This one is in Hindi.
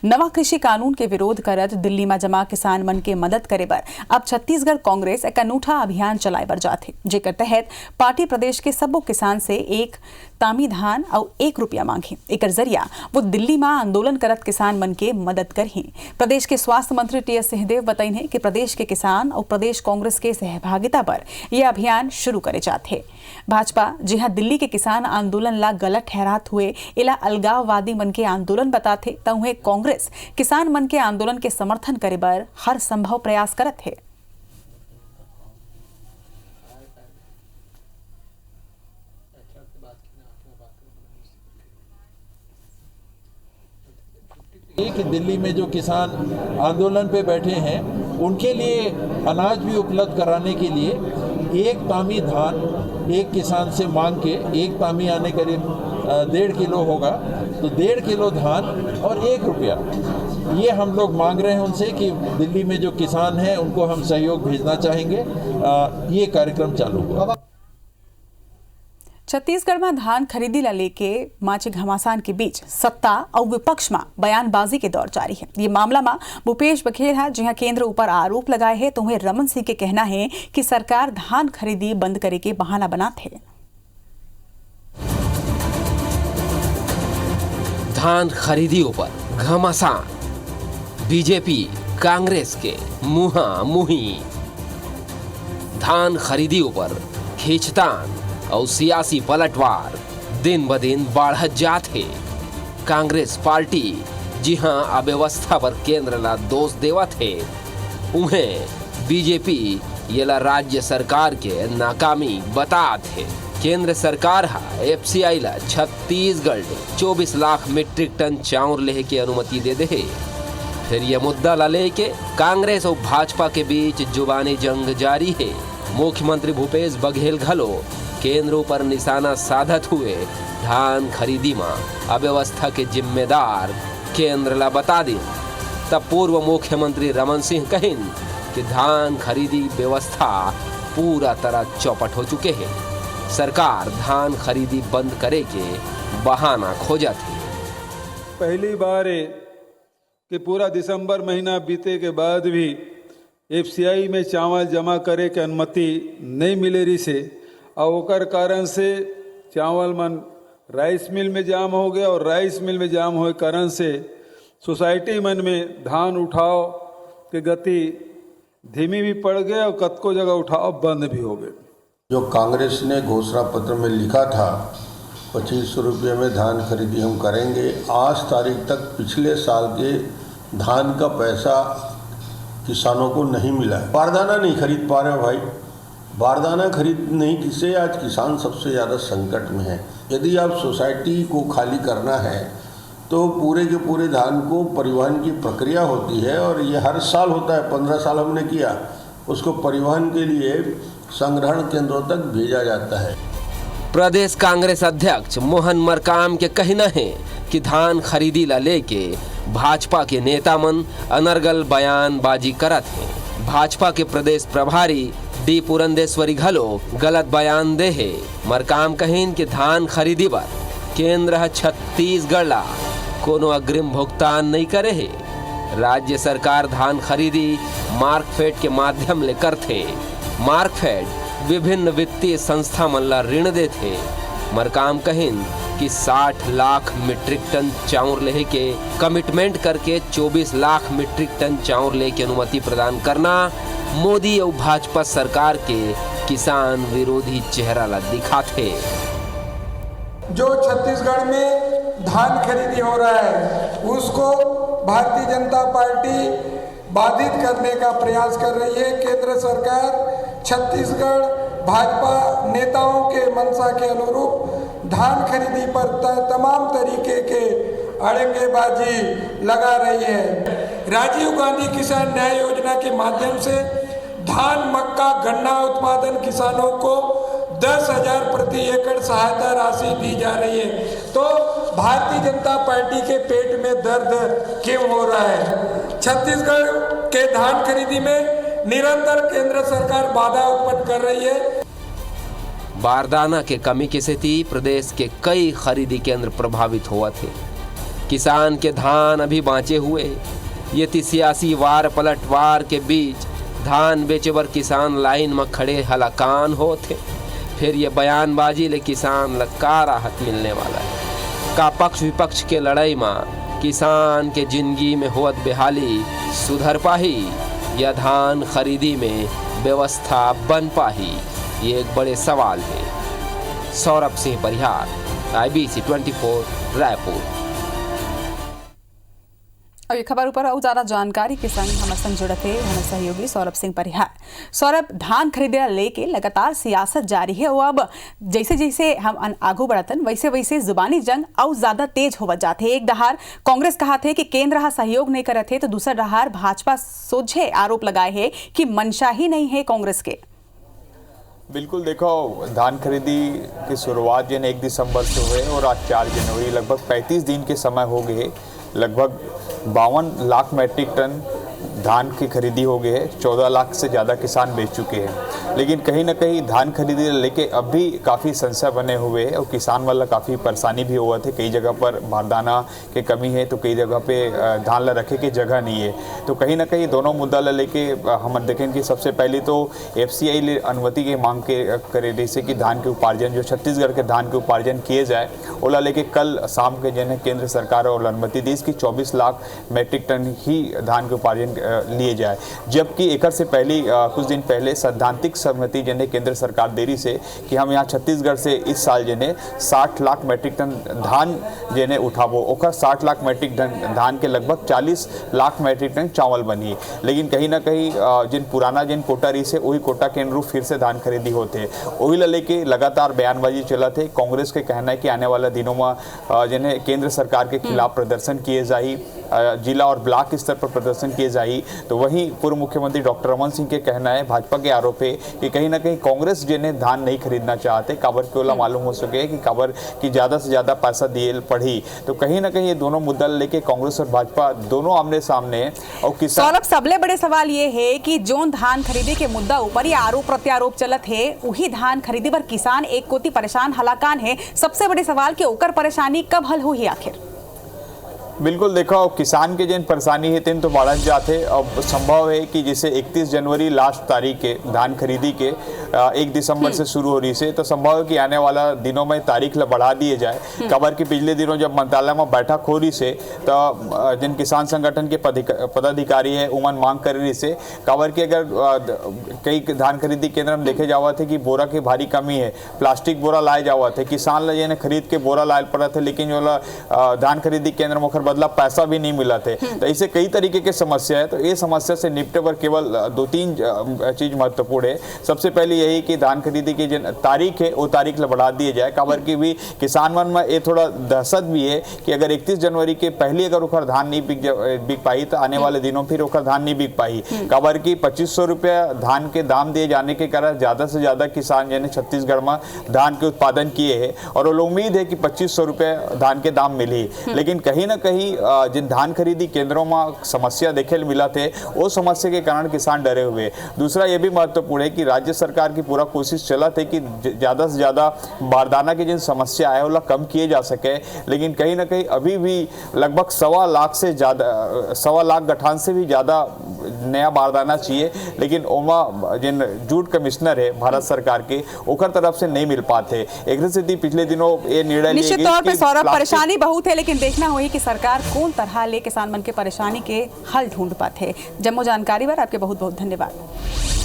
नवा कृषि कानून के विरोध करत दिल्ली में जमा किसान मन के मदद करे बर अब छत्तीसगढ़ कांग्रेस एक अनूठा अभियान चलाए बर जाथे, जेकर तहत पार्टी प्रदेश के सब्बो किसान से एक तामी धान और ₹1 मांगे। एकर जरिया वो दिल्ली में आंदोलन करत किसान मन के मदद करही। प्रदेश के स्वास्थ्य मंत्री टी.एस. सिंहदेव बताइन है कि प्रदेश के किसान और प्रदेश कांग्रेस के सहभागिता पर यह अभियान शुरू करे जाथे। भाजपा जिहां दिल्ली के किसान आंदोलन ला गलत ठहरात हुए इला अलगाववादी मन के आंदोलन बताथे, त उन्हें कांग्रेस किसान मन के आंदोलन के समर्थन करे बर हर संभव प्रयास करत है। कि दिल्ली में जो किसान आंदोलन पे बैठे हैं उनके लिए अनाज भी उपलब्ध कराने के लिए एक तामी धान एक किसान से मांग के, एक तामी आने करीब 1.5 किलो होगा, तो 1.5 किलो धान और ₹1 ये हम लोग मांग रहे हैं उनसे कि दिल्ली में जो किसान हैं उनको हम सहयोग भेजना चाहेंगे। ये कार्यक्रम चालू हुआ। छत्तीसगढ़ में धान खरीदी ला लेके माचे घमासान के बीच सत्ता और विपक्ष में बयानबाजी के दौर जारी है। ये मामला में भूपेश बघेल है जहां केंद्र ऊपर आरोप लगाए हैं, तो वहीं रमन सिंह के कहना है कि सरकार धान खरीदी बंद करे के बहाना बनाते है। धान खरीदी ऊपर घमासान, बीजेपी कांग्रेस के मुहामुही। धान खरीदी ऊपर खींचतान और सियासी पलटवार दिन ब दिन बढ़त जात है। कांग्रेस पार्टी जी हाँ अव्यवस्था पर केंद्र ला दोष देवत है, उन्हें बीजेपी ये ला राज्य सरकार के नाकामी बतात है। केंद्र सरकार हा एफसीआई ला छत्तीसगढ़ 24 लाख मीट्रिक टन चाउर लेहे की अनुमति दे दे। फिर यह मुद्दा ला लेके कांग्रेस और भाजपा के बीच जुबानी जंग जारी है। मुख्यमंत्री भूपेश बघेल घलो केंद्र पर निशाना साधत हुए धान खरीदी में अव्यवस्था के जिम्मेदार केंद्र ला बता दी। तब पूर्व मुख्यमंत्री रमन सिंह कहिन कि धान खरीदी व्यवस्था पूरा तरह चौपट हो चुके हैं। सरकार धान खरीदी बंद करे के बहाना खोजत है। पहली बार है कि पूरा दिसंबर महीना बीते के बाद भी एफसीआई में चावल जमा करे के अनुमति नहीं मिले रही से और ओकर कारण से चावल मन राइस मिल में जाम हो गया और राइस मिल में जाम होए कारण से सोसाइटी मन में धान उठाव के गति धीमी भी पड़ गया और कतको जगह उठाव बंद भी हो गए। जो कांग्रेस ने घोषणा पत्र में लिखा था ₹2500 में धान खरीदी हम करेंगे, आज तारीख तक पिछले साल के धान का पैसा किसानों को नहीं मिला है। बारदाना नहीं खरीद पा रहे भाई, बारदाना खरीद नहीं किसे आज किसान सबसे ज़्यादा संकट में है। यदि आप सोसाइटी को खाली करना है तो पूरे के पूरे धान को परिवहन की प्रक्रिया होती है और ये हर साल होता है। 15 साल हमने किया, उसको परिवहन के लिए संग्रहण केंद्रों तक भेजा जाता है। प्रदेश कांग्रेस अध्यक्ष मोहन मरकाम के कहना है कि धान खरीदी ला लेके भाजपा के नेता मन अनर्गल बयानबाजी करत हैं। भाजपा के प्रदेश प्रभारी डी पुरंदेश्वरी घलो गलत बयान दे है। मरकाम कहिन कि धान खरीदी बर केंद्र छत्तीसगढ़ ला कोनो अग्रिम भुगतान नहीं करे है। राज्य सरकार धान खरीदी मार्कफेड के माध्यम ले करथे। मार्कफेड विभिन्न वित्तीय संस्था मन ला ऋण देथे। मरकाम कहिन कि 60 लाख मीट्रिक टन चाउर लेहे के कमिटमेंट करके 24 लाख मीट्रिक टन चाउर ले के अनुमति प्रदान करना मोदी और भाजपा सरकार के किसान विरोधी चेहरा ला दिखाते। जो छत्तीसगढ़ में धान खरीदी हो रहा है उसको भारतीय जनता पार्टी बाधित करने का प्रयास कर रही है। केंद्र सरकार छत्तीसगढ़ भाजपा नेताओं के मंशा के अनुरूप धान खरीदी पर तमाम तरीके के अड़ंगेबाजी लगा रही है। राजीव गांधी किसान न्याय योजना के माध्यम से धान, मक्का, गन्ना उत्पादन किसानों को 10,000 प्रति एकड़ सहायता राशि दी जा रही है। तो भारतीय जनता पार्टी के पेट में दर्द क्यों हो रहा है? छत्तीसगढ़ के धान खरीदी में निरंतर केंद्र सरकार बाधा उत्पन्न कर रही है। बारदाना के कमी की स्थिति प्रदेश के कई खरीदी केंद्र प्रभावित हुआ थे। किसान के धान अभी बाँचे हुए। ये 83 वार पलटवार के बीच धान बेचे बर किसान लाइन में खड़े हलाकान होते। फिर ये बयानबाजी ले किसान ला का राहत मिलने वाला है? का पक्ष विपक्ष के लड़ाई में किसान के जिंदगी में होत बेहाली सुधर पाही या धान खरीदी में व्यवस्था बन पाही? ये एक बड़े सवाल है। सौरभ सिंह परिहार, IBC 24 रायपुर। और ये खबर ऊपर और ज्यादा जानकारी के संग हमारे संग जुड़े थे हमारे सहयोगी सौरभ सिंह परिहार। सौरभ, धान खरीदे लेके लगातार सियासत जारी है और अब जैसे जैसे हम आगू बढ़तन वैसे वैसे जुबानी जंग और ज्यादा तेज होवत जाते। एक दहार कांग्रेस कहा थे कि केंद्र हा सहयोग नहीं करत है, तो दूसरा दहार भाजपा सोझे आरोप लगाए है कि मंशा ही नहीं है कांग्रेस के। बिल्कुल, देखो धान खरीदी की शुरुआत जिन 1 दिसंबर से हुए और आज 4 जनवरी लगभग 35 दिन के समय हो गए। लगभग 52 लाख मैट्रिक टन धान की खरीदी हो गई है। 14 लाख से ज़्यादा किसान बेच चुके हैं। लेकिन कहीं ना कहीं धान खरीदी लेके अब भी काफ़ी संशय बने हुए हैं और किसान वाला काफ़ी परेशानी भी हुआ थे। कई जगह पर बारदाना की कमी है तो कई जगह पे धान ला रखे की जगह नहीं है। तो कहीं ना कहीं दोनों मुद्दा ला लेके हम देखें कि सबसे पहले तो FCI ले अनुमति की मांग के करे जैसे कि धान के उपार्जन जो छत्तीसगढ़ के धान के उपार्जन किए जाए ओला लेके कल शाम के जन केंद्र सरकार और अनुमति दी कि 24 लाख मैट्रिक टन ही धान के उपार्जन लिए जाए। जबकि एक से पहले कुछ दिन पहले सैद्धांतिक सहमति जने केंद्र सरकार देरी से कि हम यहाँ छत्तीसगढ़ से इस साल जने 60 लाख मैट्रिक टन धान जने उठाबो, ओकर 60 लाख मैट्रिक टन धान के लगभग 40 लाख मैट्रिक टन चावल बनी। लेकिन कहीं ना कहीं जिन पुराना जिन कोटा रही से वही कोटा के अनुरूप फिर से धान खरीदी होते वही ला लेके लगातार बयानबाजी चला थे। कांग्रेस के कहना है कि आने वाला दिनों में जिन्हें केंद्र सरकार के खिलाफ प्रदर्शन किए जाए, जिला और ब्लॉक स्तर पर प्रदर्शन किए जाए। तो वहीं पूर्व मुख्यमंत्री डॉक्टर रमन सिंह के कहना है, भाजपा के आरोप है कि कहीं ना कहीं कांग्रेस जिन्हें धान नहीं खरीदना चाहते, काबर के ओला मालूम हो सके कि काबर की ज्यादा से ज्यादा पैसा दिए पड़ी। तो कहीं ना कहीं ये दोनों मुद्दा लेके कांग्रेस और भाजपा दोनों आमने सामने और किसान। सौरभ, सबले बड़े सवाल ये है कि जो धान खरीदी के मुद्दा ऊपर ये आरोप प्रत्यारोप चलत है वही धान खरीदी पर किसान एक कोती परेशान हलाकान है। सबसे बड़े सवाल कि ओकर परेशानी कब हल हुई आखिर? बिल्कुल, देखो किसान के जिन परेशानी है तीन तो बढ़त जाते। अब संभव है कि जैसे 31 जनवरी लास्ट तारीख के धान खरीदी के 1 दिसंबर से शुरू हो रही से, तो संभव है कि आने वाला दिनों में तारीख बढ़ा दिए जाए। खबर कि पिछले दिनों जब मंत्रालय में बैठक हो रही से तो जिन किसान संगठन के पदाधिकारी है उमन मांग कर रही से खबर कि अगर कई धान खरीदी केंद्र में देखे जावा थे कि बोरा की भारी कमी है, प्लास्टिक बोरा लाए जावा थे, किसान ला खरीद के बोरा लाए पड़ा थे, लेकिन जो धान खरीदी केंद्र में बदला पैसा भी नहीं मिला थे। तो ऐसे कई तरीके की समस्या है। तो ये समस्या से निपटे पर केवल 2-3 चीज महत्वपूर्ण है। सबसे पहले यही कि धान खरीदी की जो तारीख है वो तारीख बढ़ा दिए जाए। खबर की भी किसान मन में ये थोड़ा दहशत भी है कि अगर 31 जनवरी के पहले अगर ओकर धान नहीं बिक पाई तो आने वाले दिनों फिर ओकर धान नहीं बिक पाई। खबर की 2500 रुपया धान के दाम दिए जाने के कारण ज्यादा से ज्यादा किसान जिन्हें छत्तीसगढ़ में धान के उत्पादन किए हैं और उम्मीद है कि 2500 रुपये धान के दाम मिली। लेकिन कहीं ना कहीं जिन धान खरीदी केंद्रों में समस्या देखे मिला थे वो समस्या के कारण किसान डरे हुए। दूसरा ये भी महत्वपूर्ण है कि राज्य सरकार की पूरा कोशिश चला थे कि ज्यादा से ज्यादा बारदाना की जिन समस्या है वो कम किए जा सके। लेकिन कहीं ना कहीं अभी भी लगभग 1.25 लाख से ज्यादा 1.25 लाख गठान से भी ज्यादा नया बारदाना चाहिए। लेकिन ओमा जिन जूट कमिश्नर है भारत सरकार के ओकर तरफ से नहीं मिल पाते। एक स्थिति पिछले दिनों ये निर्णय निश्चित तौर पर सौरभ परेशानी बहुत है, लेकिन देखना होगी कि सरकार कौन तरह ले किसान मन के परेशानी के हल ढूंढ पाते। जम्मू जानकारी पर आपके बहुत बहुत धन्यवाद।